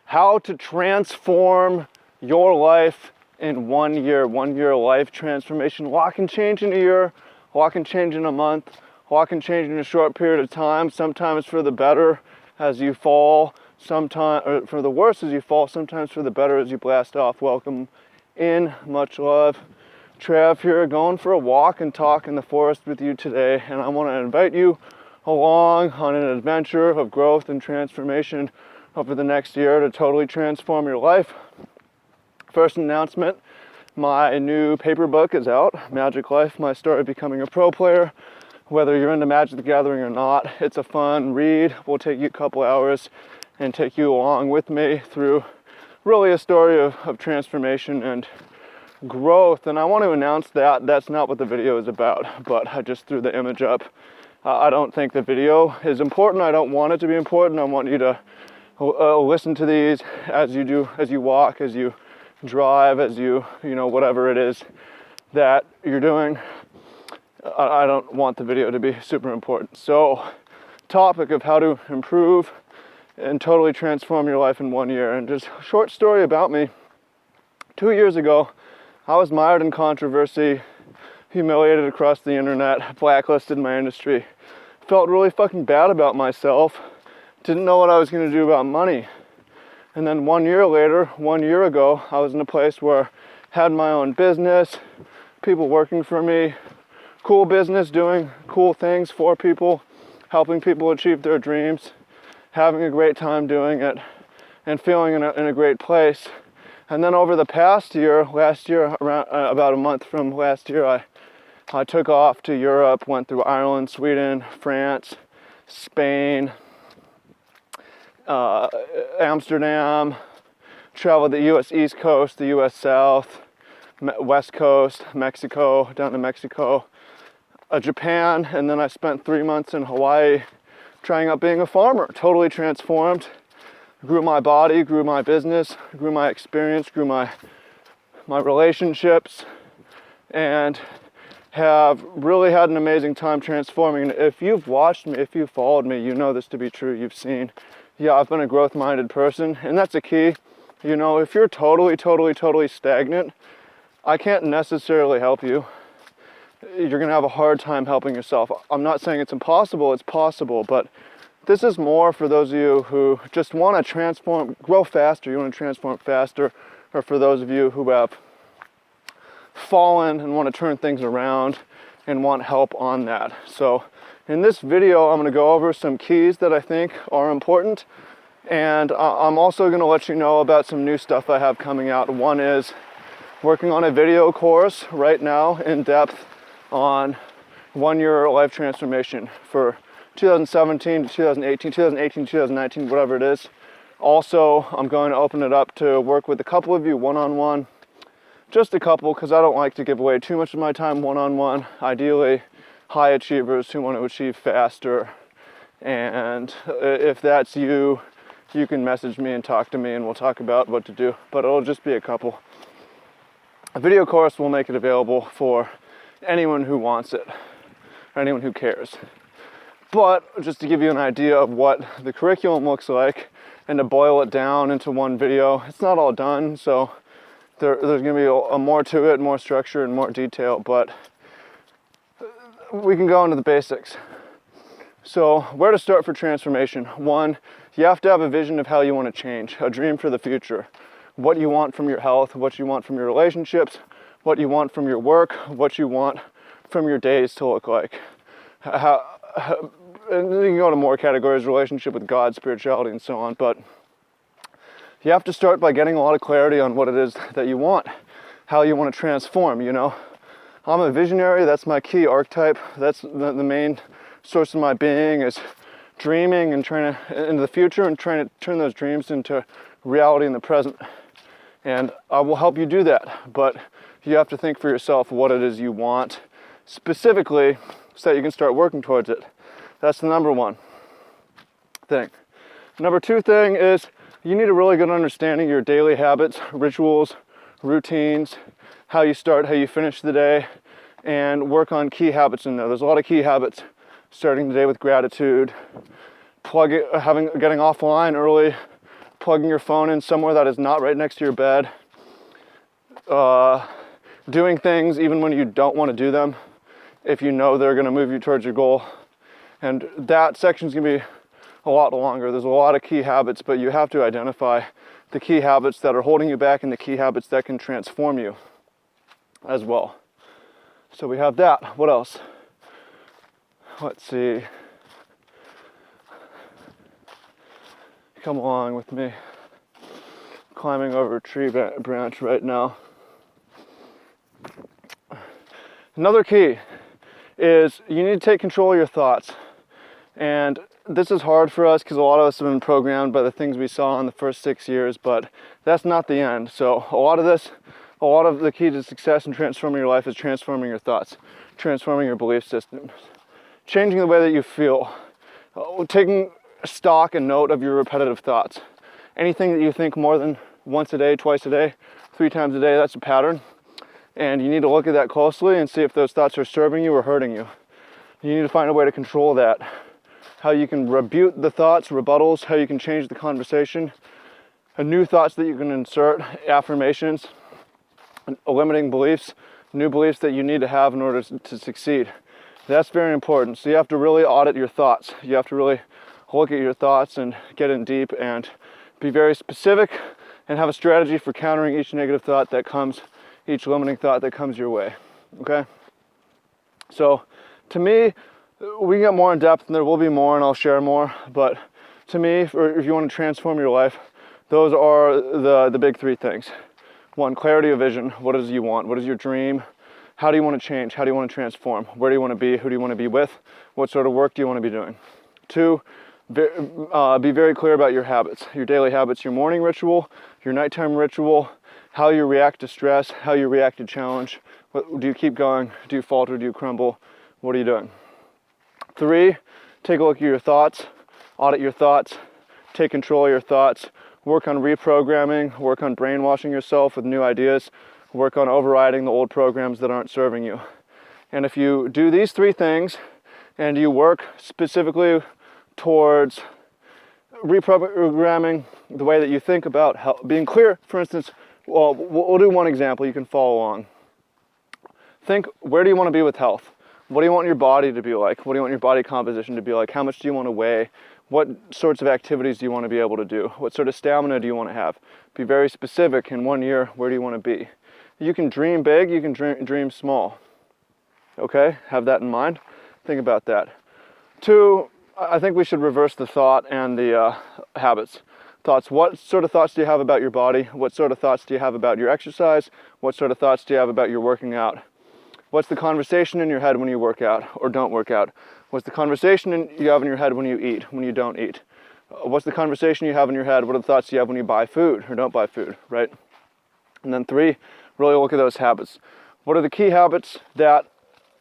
how to transform your life in 1 year, 1 year life transformation. A lot can change in a year, a lot can change in a month, a lot can change in a short period of time, sometimes for the better as you fall, sometimes or for the worse as you fall, sometimes for the better as you blast off. Welcome in, much love. Trav here, going for a walk and talk in the forest with you today, and I want to invite you along on an adventure of growth and transformation over the next year to totally transform your life. First announcement, my new paper book is out, Magic Life, My Story of Becoming a Pro Player. Whether you're into Magic the Gathering or not, it's a fun read. We'll take you a couple hours and take you along with me through really a story of transformation and growth. And I want to announce that that's not what the video is about, but I just threw the image up. I don't think the video is important. I don't want it to be important. I want you to listen to these as you do, as you walk, as you drive, as you know, whatever it is that you're doing. I don't want the video to be super important. So, topic of how to improve and totally transform your life in 1 year. And just a short story about me. 2 years ago, I was mired in controversy, humiliated across the internet, blacklisted in my industry. Felt really fucking bad about myself. Didn't know what I was going to do about money. And then 1 year later, 1 year ago, I was in a place where I had my own business, people working for me, cool business, doing cool things for people, helping people achieve their dreams, having a great time doing it, and feeling in a great place. And then over the past year, last year, around about a month from last year, I took off to Europe, went through Ireland, Sweden, France, Spain, Amsterdam, traveled the US East Coast, the US South, West Coast, Mexico, down to Mexico, Japan, and then I spent 3 months in Hawaii trying out being a farmer. Totally transformed. Grew my body, grew my business, grew my experience, grew my relationships, and have really had an amazing time transforming. And if you've watched me, if you've followed me, you know this to be true. You've seen, yeah, I've been a growth-minded person, and that's a key. You know, if you're totally stagnant, I can't necessarily help you. You're gonna have a hard time helping yourself. I'm not saying it's impossible, it's possible, but this is more for those of you who just want to transform, grow faster, you want to transform faster, or for those of you who have fallen and want to turn things around and want help on that. So in this video, I'm going to go over some keys that I think are important, and I'm also going to let you know about some new stuff I have coming out. One is working on a video course right now in depth on 1 year life transformation for 2017 to 2018, 2018 to 2019, whatever it is. Also, I'm going to open it up to work with a couple of you one-on-one, just a couple, because I don't like to give away too much of my time one-on-one. Ideally, high achievers who want to achieve faster. And if that's you, you can message me and talk to me and we'll talk about what to do, but it'll just be a couple. A video course will make it available for anyone who wants it, or anyone who cares. But just to give you an idea of what the curriculum looks like and to boil it down into one video, it's not all done, so there's going to be a more to it, more structure and more detail, but we can go into the basics. So where to start for transformation? One, you have to have a vision of how you want to change, a dream for the future, what you want from your health, what you want from your relationships, what you want from your work, what you want from your days to look like. And then you can go to more categories, relationship with God, spirituality, and so on, but you have to start by getting a lot of clarity on what it is that you want, how you want to transform, you know. I'm a visionary, that's my key archetype, that's the main source of my being, is dreaming and trying to, into the future and trying to turn those dreams into reality in the present. And I will help you do that, but you have to think for yourself what it is you want specifically so that you can start working towards it. That's the number one thing. Number two thing is you need a really good understanding of your daily habits, rituals, routines, how you start, how you finish the day, and work on key habits in there. There's a lot of key habits. Starting the day with gratitude, getting offline early, plugging your phone in somewhere that is not right next to your bed, doing things even when you don't want to do them, if you know they're going to move you towards your goal. And that section's going to be a lot longer. There's a lot of key habits, but you have to identify the key habits that are holding you back and the key habits that can transform you as well. So we have that. What else? Let's see. Come along with me. Climbing over a tree branch right now. Another key is you need to take control of your thoughts. And this is hard for us because a lot of us have been programmed by the things we saw in the first 6 years, but that's not the end. So a lot of the key to success in transforming your life is transforming your thoughts, transforming your belief systems, changing the way that you feel, taking stock and note of your repetitive thoughts. Anything that you think more than once a day, twice a day, 3 times a day, that's a pattern. And you need to look at that closely and see if those thoughts are serving you or hurting you. You need to find a way to control that. How you can rebuke the thoughts, rebuttals, how you can change the conversation, and new thoughts that you can insert, affirmations, limiting beliefs, new beliefs that you need to have in order to succeed. That's very important. So you have to really audit your thoughts. You have to really look at your thoughts and get in deep and be very specific and have a strategy for countering each negative thought that comes, each limiting thought that comes your way. Okay? So to me, we can get more in depth and there will be more and I'll share more, but to me, if you want to transform your life, those are the big 3 things. 1, clarity of vision. What is it you want? What is your dream? How do you want to change? How do you want to transform? Where do you want to be? Who do you want to be with? What sort of work do you want to be doing? 2, be very clear about your habits, your daily habits, your morning ritual, your nighttime ritual, how you react to stress, how you react to challenge. Do you keep going? Do you falter? Do you crumble? What are you doing? 3, take a look at your thoughts, audit your thoughts, take control of your thoughts, work on reprogramming, work on brainwashing yourself with new ideas, work on overriding the old programs that aren't serving you. And if you do these 3 things and you work specifically towards reprogramming the way that you think about health, being clear, for instance, well, we'll do one example, you can follow along. Think, where do you want to be with health? What do you want your body to be like? What do you want your body composition to be like? How much do you want to weigh? What sorts of activities do you want to be able to do? What sort of stamina do you want to have? Be very specific. In 1 year, where do you want to be? You can dream big, you can dream small. Okay, have that in mind. Think about that. 2, I think we should reverse the thought and the habits. Thoughts, what sort of thoughts do you have about your body? What sort of thoughts do you have about your exercise? What sort of thoughts do you have about your working out? What's the conversation in your head when you work out or don't work out? What's the conversation you have in your head when you eat, when you don't eat? What's the conversation you have in your head? What are the thoughts you have when you buy food or don't buy food, right? And then 3, really look at those habits. What are the key habits that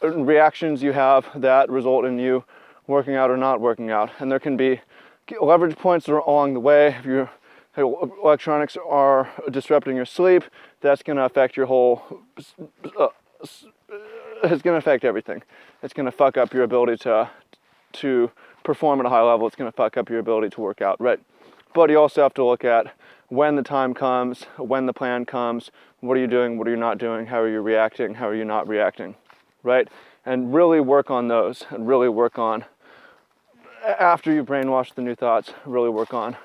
reactions you have that result in you working out or not working out? And there can be leverage points along the way. If your electronics are disrupting your sleep, that's going to affect your whole it's going to affect everything. It's going to fuck up your ability to perform at a high level. It's going to fuck up your ability to work out, right? But you also have to look at when the time comes, when the plan comes, what are you doing, what are you not doing, how are you reacting, how are you not reacting, right? And really work on those, and really work on, after you've brainwashed the new thoughts, really work on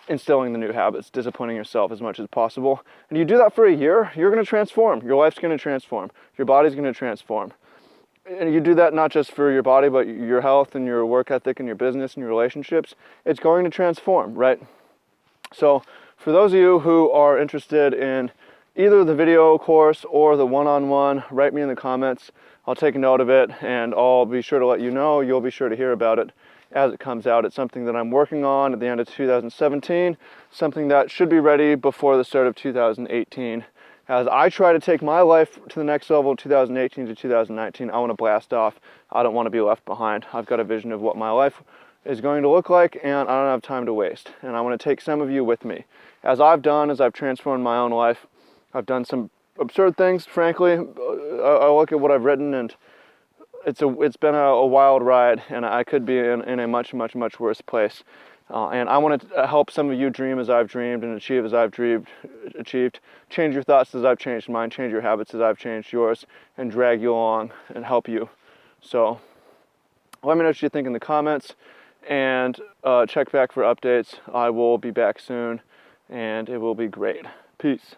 instilling the new habits, disciplining yourself as much as possible. And you do that for a year, you're going to transform. Your life's going to transform. Your body's going to transform. And you do that not just for your body, but your health and your work ethic and your business and your relationships. It's going to transform, right? So for those of you who are interested in either the video course or the one-on-one, write me in the comments. I'll take a note of it and I'll be sure to let you know. You'll be sure to hear about it as it comes out. It's something that I'm working on at the end of 2017, something that should be ready before the start of 2018. As I try to take my life to the next level, 2018 to 2019, I want to blast off. I don't want to be left behind. I've got a vision of what my life is going to look like, and I don't have time to waste. And I want to take some of you with me. As I've transformed my own life. I've done some absurd things, frankly. I look at what I've written, and it's been a wild ride, and I could be in a much, much, much worse place. And I want to help some of you dream as I've dreamed and achieve as I've achieved. Change your thoughts as I've changed mine. Change your habits as I've changed yours, and drag you along and help you. So let me know what you think in the comments, and check back for updates. I will be back soon, and it will be great. Peace.